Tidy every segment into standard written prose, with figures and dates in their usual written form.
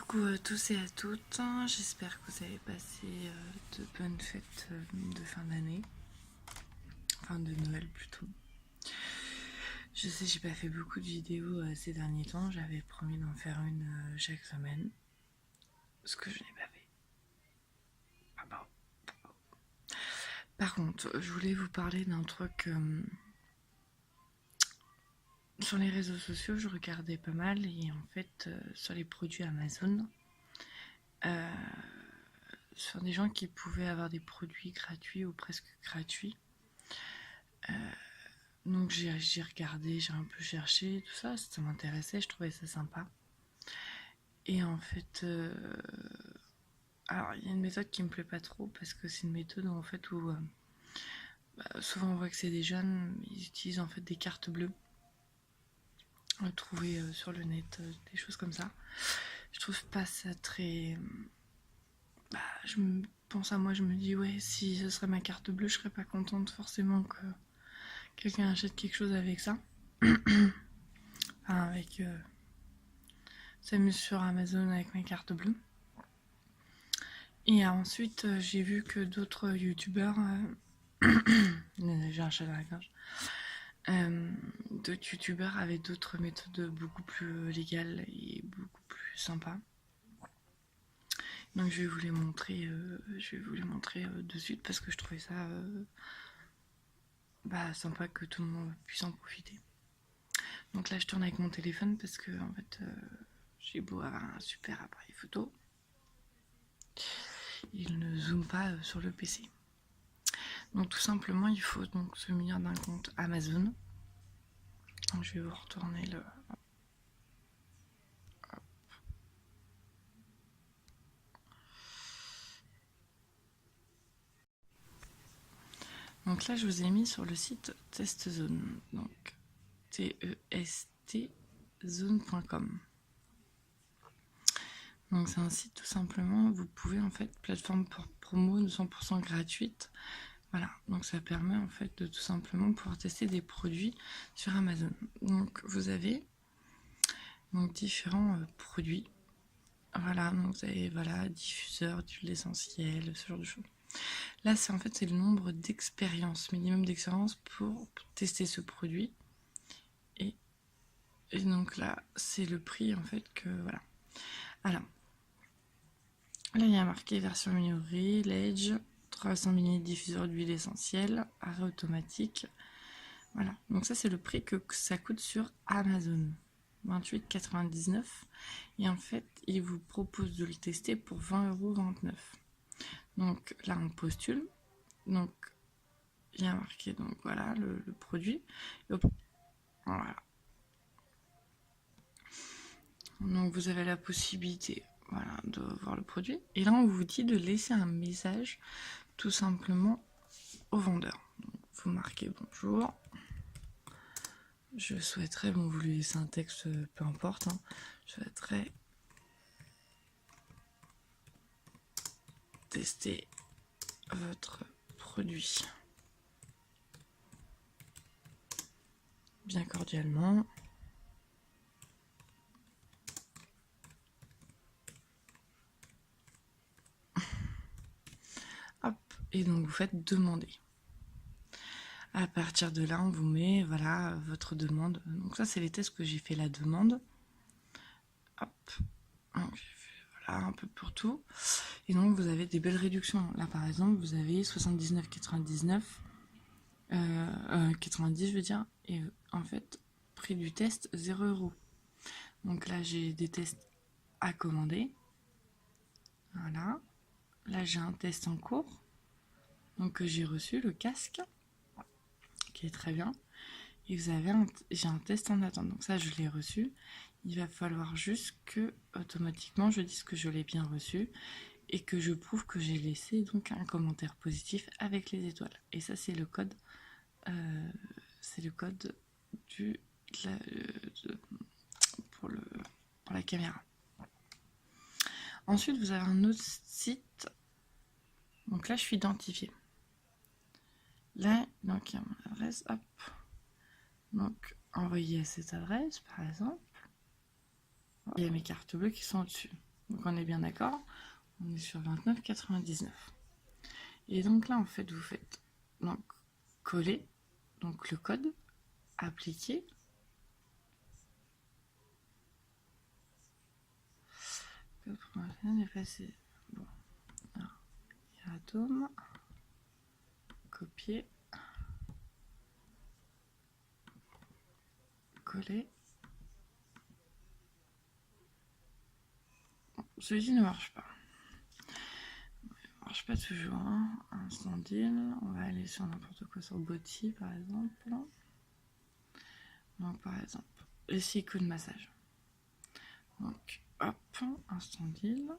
Coucou à tous et à toutes, j'espère que vous avez passé de bonnes fêtes de fin d'année, enfin de Noël plutôt. Je sais, j'ai pas fait beaucoup de vidéos ces derniers temps, j'avais promis d'en faire une chaque semaine, ce que je n'ai pas fait. Ah bon. Par contre, je voulais vous parler d'un truc. Sur les réseaux sociaux, je regardais pas mal et en fait, sur les produits Amazon, sur des gens qui pouvaient avoir des produits gratuits ou presque gratuits. Donc j'ai regardé, j'ai un peu cherché, tout ça, ça m'intéressait, je trouvais ça sympa. Et en fait, alors il y a une méthode qui me plaît pas trop parce que c'est une méthode en fait où souvent on voit que c'est des jeunes, ils utilisent en fait des cartes bleues trouvées sur le net, des choses comme ça. Je trouve pas ça très. Je me pense à moi, je me dis ouais, si ce serait ma carte bleue, je serais pas contente forcément que quelqu'un achète quelque chose avec ça. Enfin, avec s'amuse sur Amazon avec ma carte bleue. Et ensuite, j'ai vu que d'autres youtubeurs, j'ai un chat dans la gorge, d'autres youtubeurs avaient d'autres méthodes beaucoup plus légales et beaucoup plus sympas. Donc je vais vous les montrer, de suite parce que je trouvais ça sympa que tout le monde puisse en profiter. Donc là, je tourne avec mon téléphone parce que en fait, j'ai beau avoir un super appareil photo, il ne zoome pas sur le PC. Donc tout simplement, il faut donc se munir d'un compte Amazon. Donc, je vais vous retourner le. Donc là, je vous ai mis sur le site TestZone. Donc testzone.com. Donc c'est un site tout simplement, vous pouvez en fait, plateforme pour promo de 100% gratuite. Voilà, donc ça permet en fait de tout simplement pouvoir tester des produits sur Amazon. Donc vous avez donc différents produits. Voilà, donc vous avez diffuseur, d'huile essentielle, ce genre de choses. Là, c'est en fait c'est le nombre d'expériences, minimum d'expérience pour tester ce produit. Et donc là, c'est le prix en fait que voilà. Alors, là il y a marqué version améliorée, l'Edge, 300 ml diffuseur d'huile essentielle, arrêt automatique. Voilà, donc ça c'est le prix que ça coûte sur Amazon. 28,99 €. Et en fait, il vous propose de le tester pour 20,29 €. Donc là, on postule. Donc, il y a marqué donc voilà le produit. Voilà. Donc vous avez la possibilité de voir le produit. Et là, on vous dit de laisser un message tout simplement au vendeur. Donc, vous marquez bonjour. Je souhaiterais, bon, vous lui laissez un texte, peu importe. Je souhaiterais tester votre produit. Bien cordialement. Hop, et donc vous faites demander. À partir de là, on vous met votre demande. Donc ça, c'est les tests que j'ai fait la demande. Hop, donc j'ai fait un peu pour tout. Et donc vous avez des belles réductions. Là, par exemple, vous avez 79,99, 90 je veux dire. Et en fait, prix du test 0 €. Donc là, j'ai des tests à commander. Voilà. Là, j'ai un test en cours. Donc j'ai reçu le casque, qui est très bien. Et j'ai un test en attente. Donc ça, je l'ai reçu. Il va falloir juste que automatiquement je dise que je l'ai bien reçu et que je prouve que j'ai laissé donc un commentaire positif avec les étoiles. Et ça, c'est le code. Pour la caméra. Ensuite, vous avez un autre site. Donc là, je suis identifiée. Là, donc il y a mon adresse. Hop. Donc, envoyer à cette adresse, par exemple. Il y a mes cartes bleues qui sont au-dessus. Donc on est bien d'accord, on est sur 29,99. Et donc là en fait vous faites donc coller, donc le code, appliquer. Code promotionnel effacé. Bon, alors, atome, copier, coller. Bon, celui-ci ne marche pas. Il ne marche pas toujours. Hein. Instant deal. On va aller sur n'importe quoi, sur Boti par exemple. Donc par exemple, les cycles de massage. Donc hop, instant deal.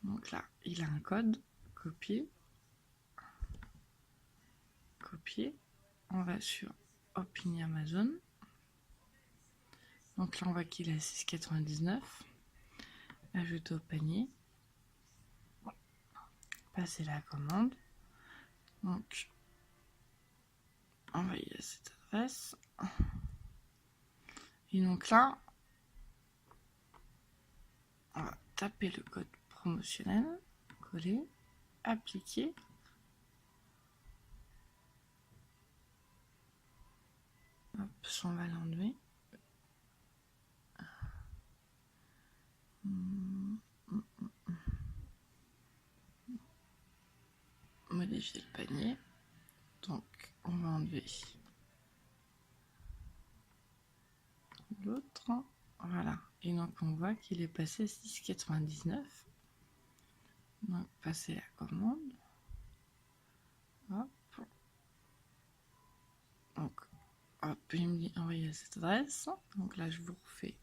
Donc là, il a un code, copier, copier. On va sur Opini Amazon. Donc là, on voit qu'il est à 6,99. Ajouter au panier. Passer la commande. Donc, envoyer à cette adresse. Et donc là, on va taper le code promotionnel, coller, appliquer. Hop, on va l'enlever. Modifier le panier. Donc, on va enlever l'autre. Voilà. Et donc, on voit qu'il est passé à 6,99. Donc, passer la commande. Hop. Donc, hop, il me dit envoyer à cette adresse. Donc là, je vous refais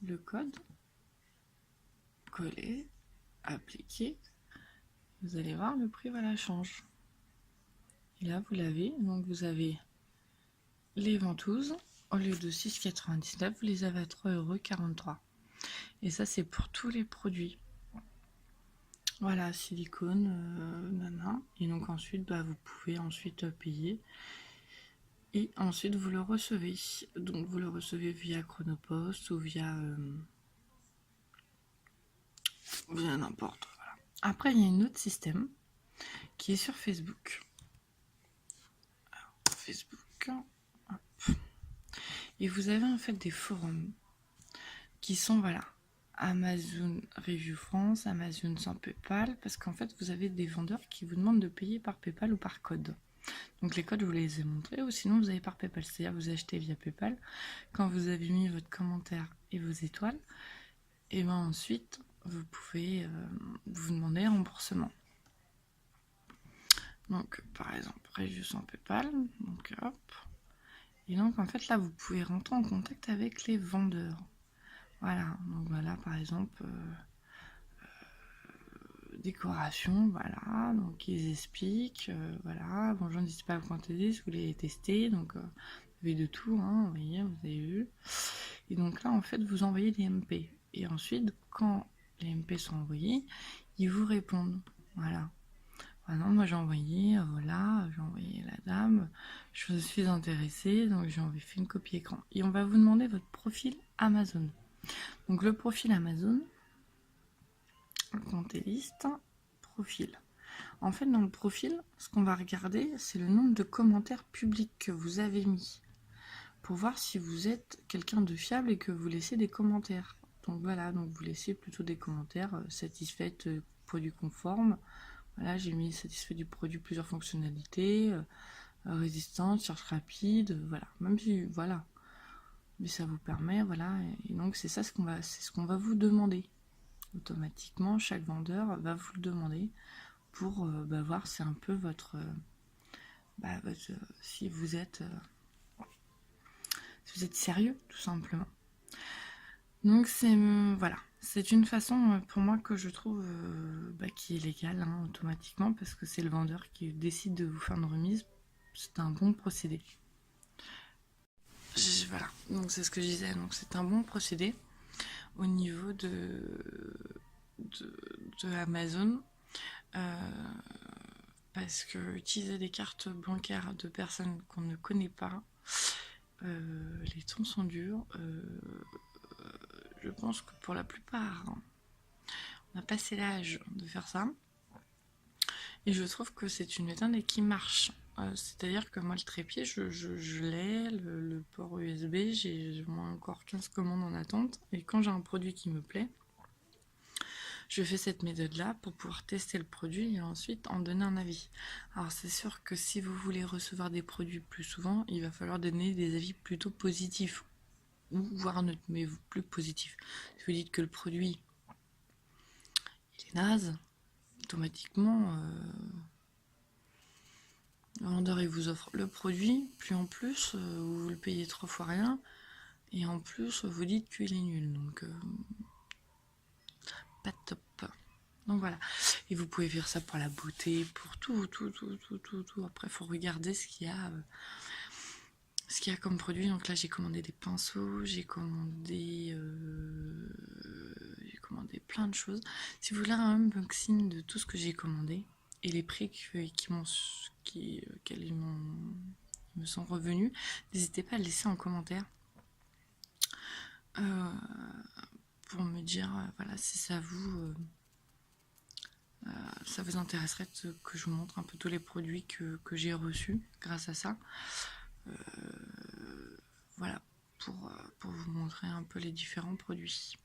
le code. Coller. Appliquer. Vous allez voir, le prix, voilà, change. Et là, vous l'avez. Donc, vous avez les ventouses. Au lieu de 6,99, vous les avez à 3,43 €. Et ça, c'est pour tous les produits. Voilà, silicone, nana. Et donc ensuite, bah, vous pouvez ensuite payer. Et ensuite, vous le recevez. Donc, vous le recevez via Chronopost ou via n'importe. Voilà. Après, il y a un autre système qui est sur Facebook. Alors, Facebook. Hop. Et vous avez en fait des forums qui sont, voilà, Amazon Review France, Amazon sans PayPal, parce qu'en fait, vous avez des vendeurs qui vous demandent de payer par PayPal ou par code. Donc les codes, je vous les ai montrés, ou sinon vous avez par PayPal, c'est-à-dire vous achetez via PayPal. Quand vous avez mis votre commentaire et vos étoiles, et bien ensuite, vous pouvez vous demander remboursement. Donc, par exemple, Review sans PayPal, donc hop. Et donc, en fait, là, vous pouvez rentrer en contact avec les vendeurs. Voilà, donc voilà, par exemple, décoration, voilà, donc ils expliquent, voilà, bonjour, n'hésitez pas à vous contacter si vous voulez tester, donc vous avez de tout, hein, vous voyez, vous avez vu. Et donc là, en fait, vous envoyez des MP. Et ensuite, quand les MP sont envoyés, ils vous répondent, voilà. Ah non, moi j'ai envoyé, voilà, j'ai envoyé la dame, je suis intéressée, donc j'ai fait une copie écran. Et on va vous demander votre profil Amazon. Donc le profil Amazon, comptez liste, profil. En fait, dans le profil, ce qu'on va regarder, c'est le nombre de commentaires publics que vous avez mis pour voir si vous êtes quelqu'un de fiable et que vous laissez des commentaires. Donc voilà, donc vous laissez plutôt des commentaires satisfaites, produit conforme. Voilà, j'ai mis satisfait du produit, plusieurs fonctionnalités, résistante, charge rapide, voilà. Même si, voilà. Mais ça vous permet, voilà. Et donc c'est ça ce qu'on va vous demander. Automatiquement, chaque vendeur va vous le demander pour voir c'est un peu votre, si vous êtes sérieux, tout simplement. Donc c'est voilà, c'est une façon pour moi que je trouve qui est légale automatiquement, parce que c'est le vendeur qui décide de vous faire une remise. C'est un bon procédé. Voilà, donc c'est ce que je disais, donc c'est un bon procédé au niveau de Amazon, parce que utiliser des cartes bancaires de personnes qu'on ne connaît pas, boutons sont durs. Je pense que pour la plupart, on a passé l'âge de faire ça. Et je trouve que c'est une méthode qui marche. C'est-à-dire que moi, le trépied, je l'ai, le port USB, j'ai moins encore 15 commandes en attente. Et quand j'ai un produit qui me plaît, je fais cette méthode-là pour pouvoir tester le produit et ensuite en donner un avis. Alors c'est sûr que si vous voulez recevoir des produits plus souvent, il va falloir donner des avis plutôt positifs, ou voire neutres, mais plus positifs. Si vous dites que le produit il est naze, automatiquement, le vendeur il vous offre le produit, puis en plus vous le payez 3 fois rien, et en plus vous dites qu'il est nul, donc pas top. Donc voilà, et vous pouvez faire ça pour la beauté, pour tout. Après, il faut regarder ce qu'il y a comme produit. Donc là, j'ai commandé des pinceaux, j'ai commandé plein de choses. Si vous voulez un unboxing de tout ce que j'ai commandé et les prix qui me sont revenus, n'hésitez pas à le laisser en commentaire pour me dire voilà, si ça vous intéresserait que je vous montre un peu tous les produits que j'ai reçus grâce à ça. Voilà, pour vous montrer un peu les différents produits.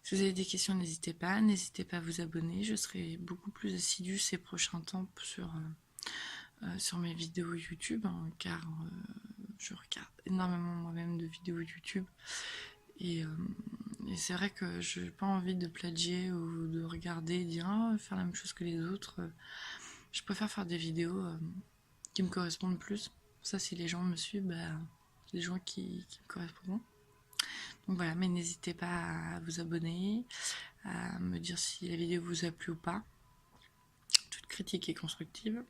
Si vous avez des questions, n'hésitez pas à vous abonner. Je serai beaucoup plus assidue ces prochains temps sur mes vidéos YouTube, hein, car je regarde énormément moi-même de vidéos YouTube. Et c'est vrai que je n'ai pas envie de plagier ou de regarder et dire faire la même chose que les autres. Je préfère faire des vidéos qui me correspondent plus. Ça, si les gens me suivent, c'est des gens qui me correspondront. Donc voilà, mais n'hésitez pas à vous abonner, à me dire si la vidéo vous a plu ou pas. Toute critique est constructive.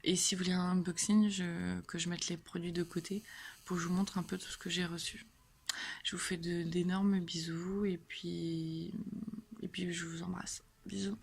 Et si vous voulez un unboxing, que je mette les produits de côté pour que je vous montre un peu tout ce que j'ai reçu. Je vous fais d'énormes bisous et puis je vous embrasse. Bisous.